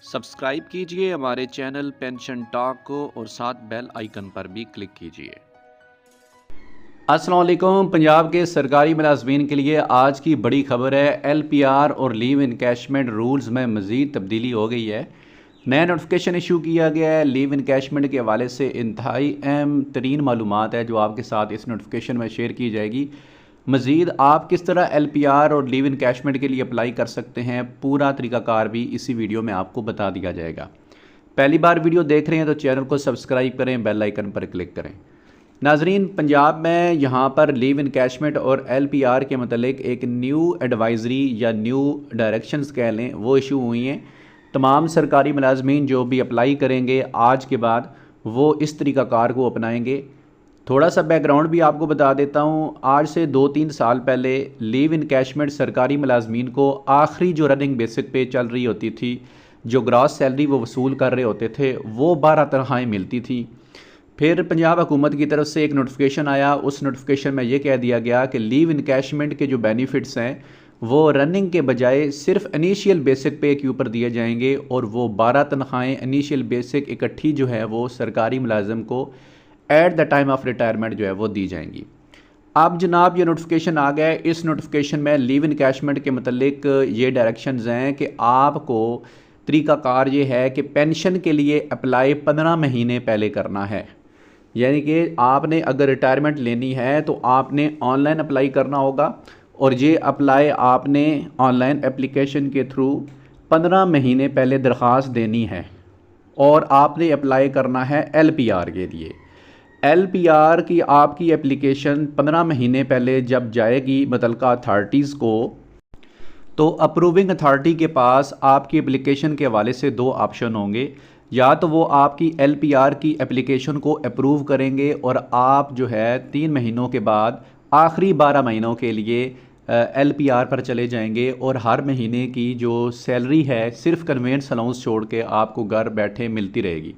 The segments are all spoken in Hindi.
सब्सक्राइब कीजिए हमारे चैनल पेंशन टॉक को और साथ बेल आइकन पर भी क्लिक कीजिए। अस्सलाम वालेकुम। पंजाब के सरकारी मुलाजमीन के लिए आज की बड़ी खबर है। LPR और लीव इनकैशमेंट रूल्स में मज़ीद तब्दीली हो गई है। नया नोटिफिकेशन इशू किया गया है लीव इनकैशमेंट के हवाले से। इंतहाई अहम तरीन मालूमात है जो आपके साथ इस नोटिफिकेशन में शेयर की जाएगी। मज़ीद आप किस तरह LPR और लीव इनकैशमेंट के लिए अप्लाई कर सकते हैं, पूरा तरीक़ाकार भी इसी वीडियो में आपको बता दिया जाएगा। पहली बार वीडियो देख रहे हैं तो चैनल को सब्सक्राइब करें, बेल आइकन पर क्लिक करें। नाजरीन, पंजाब में यहाँ पर लीव इनकैशमेंट और LPR के मतलब एक न्यू एडवाइज़री या न्यू डायरेक्शंस कह लें, वो इशू हुई हैं। तमाम सरकारी मुलाजमीन जो भी अप्लाई करेंगे आज के बाद वो इस तरीक़ाकार को अपनाएंगे। थोड़ा सा बैकग्राउंड भी आपको बता देता हूँ। आज से 2-3 साल पहले लीव इनकैशमेंट सरकारी मुलाजमीन को आखिरी जो रनिंग बेसिक पे चल रही होती थी, जो ग्रॉस सैलरी वो वसूल कर रहे होते थे, वो 12 तनख्वाहें मिलती थी। फिर पंजाब हुकूमत की तरफ से एक नोटिफिकेशन आया। उस नोटिफिकेशन में ये कह दिया गया कि लीव इनकैशमेंट के जो बेनिफिट्स हैं वो रनिंग के बजाय सिर्फ इनिशियल बेसिक पे के ऊपर दिए जाएंगे और वो 12 तनख्वाहें इनिशियल बेसिक इकट्ठी जो है वो सरकारी मुलाजम को at the time of retirement जो है वो दी जाएंगी। अब जनाब ये नोटिफिकेशन आ गया है। इस नोटिफिकेशन में लीव इनकैशमेंट के मतलब ये डायरेक्शंस हैं कि आपको तरीक़ाकार ये है कि पेंशन के लिए अप्लाई 15 महीने पहले करना है। यानी कि आपने अगर रिटायरमेंट लेनी है तो आपने ऑनलाइन अप्लाई करना होगा और ये अप्लाई आपने ऑनलाइन एप्लीकेशन के थ्रू 15 महीने पहले दरख्वास्त देनी है और आपने अप्लाई करना है LPR के लिए। LPR की आपकी एप्लीकेशन 15 महीने पहले जब जाएगी मुतल्लिका अथॉरिटीज़ को, तो अप्रूविंग अथॉरिटी के पास आपकी एप्लीकेशन के हवाले से 2 ऑप्शन होंगे। या तो वो आपकी LPR की एप्लीकेशन को अप्रूव करेंगे और आप जो है 3 महीनों के बाद आखिरी 12 महीनों के लिए LPR पर चले जाएंगे और हर महीने की जो सैलरी है सिर्फ कन्वेंस अलाउंस छोड़ के आपको घर बैठे मिलती रहेगी।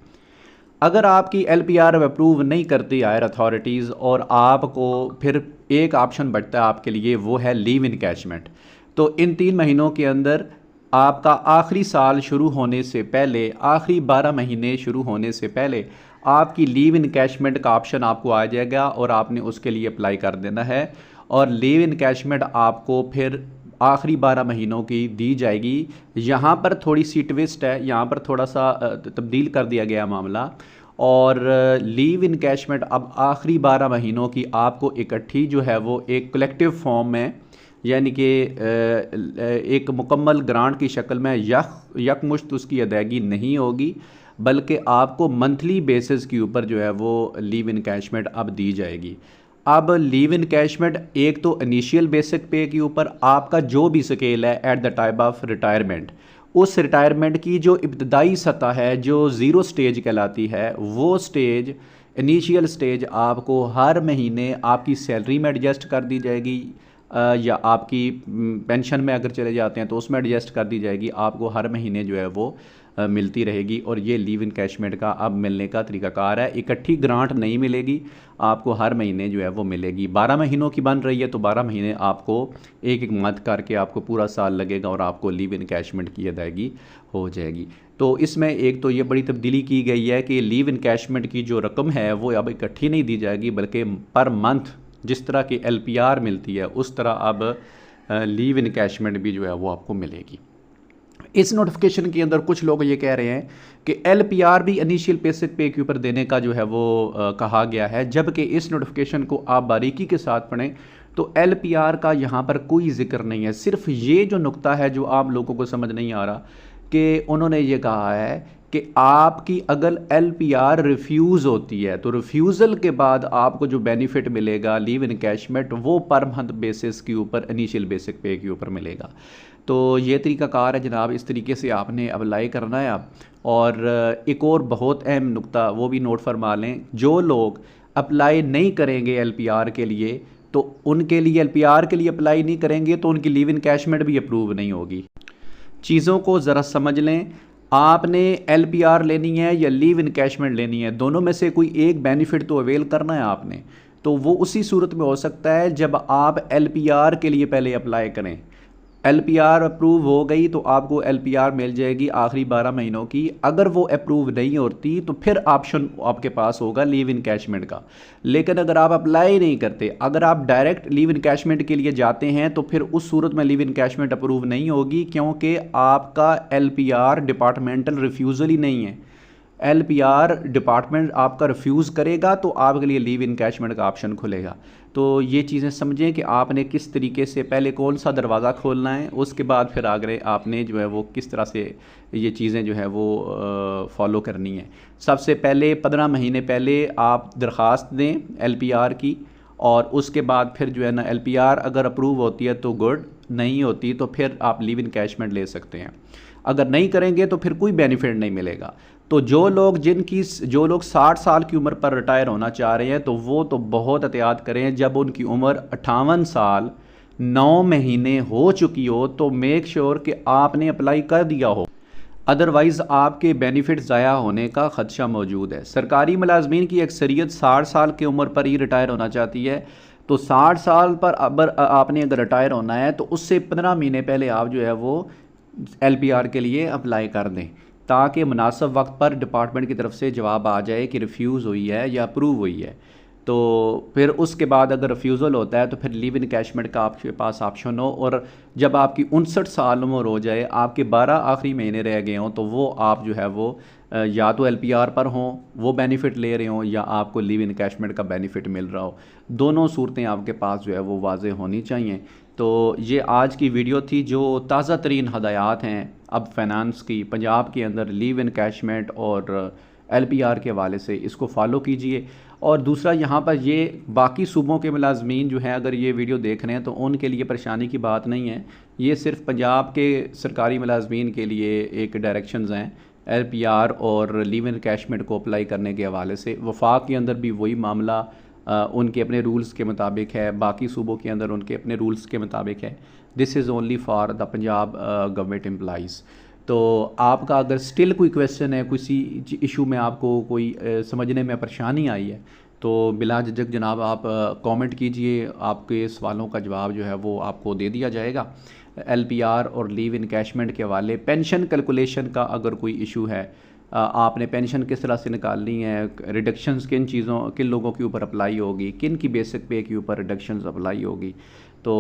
अगर आपकी LPR अप्रूव नहीं करती हायर अथॉरिटीज़ और आपको फिर एक ऑप्शन बचता है आपके लिए, वो है लीव इनकैशमेंट। तो इन 3 महीनों के अंदर आपका आखिरी साल शुरू होने से पहले, आखिरी 12 महीने शुरू होने से पहले आपकी लीव इनकैशमेंट का ऑप्शन आपको आ जाएगा और आपने उसके लिए अप्लाई कर देना है और लीव इनकैशमेंट आपको फिर आखिरी 12 महीनों की दी जाएगी। यहाँ पर थोड़ी सी ट्विस्ट है, यहाँ पर थोड़ा सा तब्दील कर दिया गया मामला। और लीव इनकैशमेंट अब आखिरी 12 महीनों की आपको इकट्ठी जो है वो एक कलेक्टिव फॉर्म में, यानी कि एक मुकम्मल ग्रांट की शक्ल में यकमुश्त उसकी अदायगी नहीं होगी, बल्कि आपको मंथली बेसिस के ऊपर जो है वो लीव इनकैशमेंट अब दी जाएगी। अब लीव इनकैशमेंट एक तो इनिशियल बेसिक पे के ऊपर आपका जो भी स्केल है at the time of retirement, उस रिटायरमेंट की जो इब्तदाई सतह है जो 0 स्टेज कहलाती है, वो स्टेज, इनिशियल स्टेज आपको हर महीने आपकी सैलरी में एडजस्ट कर दी जाएगी या आपकी पेंशन में अगर चले जाते हैं तो उसमें एडजस्ट कर दी जाएगी। आपको हर महीने जो है वो मिलती रहेगी और ये लीव इनकैशमेंट का अब मिलने का तरीक़ाकार है। इकट्ठी ग्रांट नहीं मिलेगी, आपको हर महीने जो है वो मिलेगी। 12 महीनों की बन रही है तो 12 महीने आपको एक मंथ करके आपको पूरा साल लगेगा और आपको लीव इनकैशमेंट की अदायगी हो जाएगी। तो इसमें एक तो ये बड़ी तब्दीली की गई है कि लीव इनकैशमेंट की जो रकम है वो अब इकट्ठी नहीं दी जाएगी, बल्कि पर मंथ जिस तरह की LPR मिलती है उस तरह अब लीव इनकैशमेंट भी जो है वो आपको मिलेगी। इस नोटिफिकेशन के अंदर कुछ लोग ये कह रहे हैं कि LPR भी इनिशियल बेसिक पे के ऊपर देने का जो है वो कहा गया है, जबकि इस नोटिफिकेशन को आप बारीकी के साथ पढ़ें तो LPR का यहाँ पर कोई जिक्र नहीं है। सिर्फ ये जो नुक्ता है जो आप लोगों को समझ नहीं आ रहा कि उन्होंने ये कहा है कि आपकी अगर LPR रिफ्यूज़ होती है तो रिफ्यूज़ल के बाद आपको जो बेनिफिट मिलेगा लीव इनकैशमेंट वो पर मंथ बेसिस के ऊपर इनिशियल बेसिक पे के ऊपर मिलेगा। तो ये तरीक़ाकार है जनाब, इस तरीके से आपने अप्लाई करना है आप। और एक और बहुत अहम नुक्ता वो भी नोट फरमा लें, जो लोग अप्लाई नहीं करेंगे LPR के लिए तो उनके लिए LPR के लिए अप्लाई नहीं करेंगे तो उनकी लीव इनकैशमेंट भी अप्रूव नहीं होगी। चीज़ों को ज़रा समझ लें, आपने LPR लेनी है या लीव इनकैशमेंट लेनी है, दोनों में से कोई एक बेनिफिट तो अवेल करना है आपने। तो वो उसी सूरत में हो सकता है जब आप LPR के लिए पहले अप्लाई करें। LPR अप्रूव हो गई तो आपको LPR मिल जाएगी आखिरी 12 महीनों की। अगर वो अप्रूव नहीं होती तो फिर ऑप्शन आपके पास होगा लीव इनकैशमेंट का। लेकिन अगर आप अप्लाई नहीं करते, अगर आप डायरेक्ट लीव इनकैशमेंट के लिए जाते हैं तो फिर उस सूरत में लीव इनकैशमेंट अप्रूव नहीं होगी, क्योंकि आपका LPR डिपार्टमेंटल रिफ्यूज़ल ही नहीं है। LPR डिपार्टमेंट आपका रिफ्यूज़ करेगा तो आपके लिए लीव इनकैशमेंट का ऑप्शन खुलेगा। तो ये चीज़ें समझें कि आपने किस तरीके से पहले कौन सा दरवाज़ा खोलना है, उसके बाद फिर आगे आपने जो है वो किस तरह से ये चीज़ें जो है वो फॉलो करनी है। सबसे पहले 15 महीने पहले आप दरख्वास्त दें LPR की, और उसके बाद फिर जो है ना LPR अगर अप्रूव होती है तो गुड, नहीं होती तो फिर आप लीव इनकैशमेंट ले सकते हैं। अगर नहीं करेंगे तो फिर कोई बेनिफिट नहीं मिलेगा। तो जो लोग 60 साल की उम्र पर रिटायर होना चाह रहे हैं तो वो तो बहुत एहतियात करें। जब उनकी उम्र 58 साल 9 महीने हो चुकी हो तो मेक श्योर कि आपने अप्लाई कर दिया हो, अदरवाइज़ आपके बेनिफिट ज़ाया होने का ख़दशा मौजूद है। सरकारी मुलाजमीन की अक्सरियत 60 साल की उम्र पर ही रिटायर होना चाहती है। तो 60 साल पर आपने अगर रिटायर होना है तो उससे 15 महीने पहले आप जो है वो LPR के लिए अप्लाई कर दें, ताकि मुनासिब वक्त पर डिपार्टमेंट की तरफ से जवाब आ जाए कि रिफ्यूज़ हुई है या अप्रूव हुई है। तो फिर उसके बाद अगर रिफ्यूज़ल होता है तो फिर लीव इनकैशमेंट का आपके पास ऑप्शन हो, और जब आपकी 59 साल उम्र हो जाए, आपके 12 आखिरी महीने रह गए हों, तो वो आप जो है वो या तो LPR पर हों, वो बेनिफिट ले रहे हों, या आपको लीव इनकैशमेंट का बेनिफिट मिल रहा हो। दोनों सूरतें आपके पास जो है वो वाज़े होनी चाहिए। तो ये आज की वीडियो थी जो ताज़ा तरीन हदायत हैं अब फाइनेंस की पंजाब के अंदर लीव इनकैशमेंट और LPR के हवाले से, इसको फॉलो कीजिए। और दूसरा, यहाँ पर ये बाकी सूबों के मुलाजमीन जो हैं अगर ये वीडियो देख रहे हैं तो उनके लिए परेशानी की बात नहीं है, ये सिर्फ पंजाब के सरकारी मुलाजमीन के लिए एक डायरेक्शंस हैं LPR और लीव इनकैशमेंट को अप्लाई करने के हवाले से। वफाक के अंदर भी वही मामला उनके अपने रूल्स के मुताबिक है, बाकी सूबों के अंदर उनके अपने रूल्स के मुताबिक है। This is only for the Punjab government employees. तो आपका अगर स्टिल कोई क्वेश्चन है, किसी इशू में आपको कोई समझने में परेशानी आई है, तो बिला झिझक जनाब आप कमेंट कीजिए, आपके सवालों का जवाब जो है वो आपको दे दिया जाएगा। LPR और लीव इनकैशमेंट के हवाले, पेंशन कैलकुलेशन का अगर कोई इशू है, आपने पेंशन किस तरह से निकालनी है, रिडक्शंस किन लोगों के ऊपर अप्लाई होगी, किन की बेसिक पे के ऊपर रिडक्शंस अप्लाई होगी, तो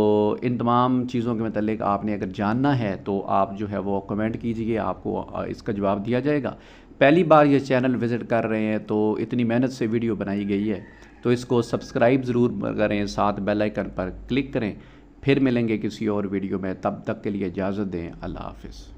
इन तमाम चीज़ों के मतलब आपने अगर जानना है तो आप जो है वो कमेंट कीजिए, आपको इसका जवाब दिया जाएगा। पहली बार ये चैनल विज़िट कर रहे हैं तो इतनी मेहनत से वीडियो बनाई गई है, तो इसको सब्सक्राइब ज़रूर करें, साथ बेल आइकन पर क्लिक करें। फिर मिलेंगे किसी और वीडियो में, तब तक के लिए इजाज़त दें। अल्लाह हाफ़िज़।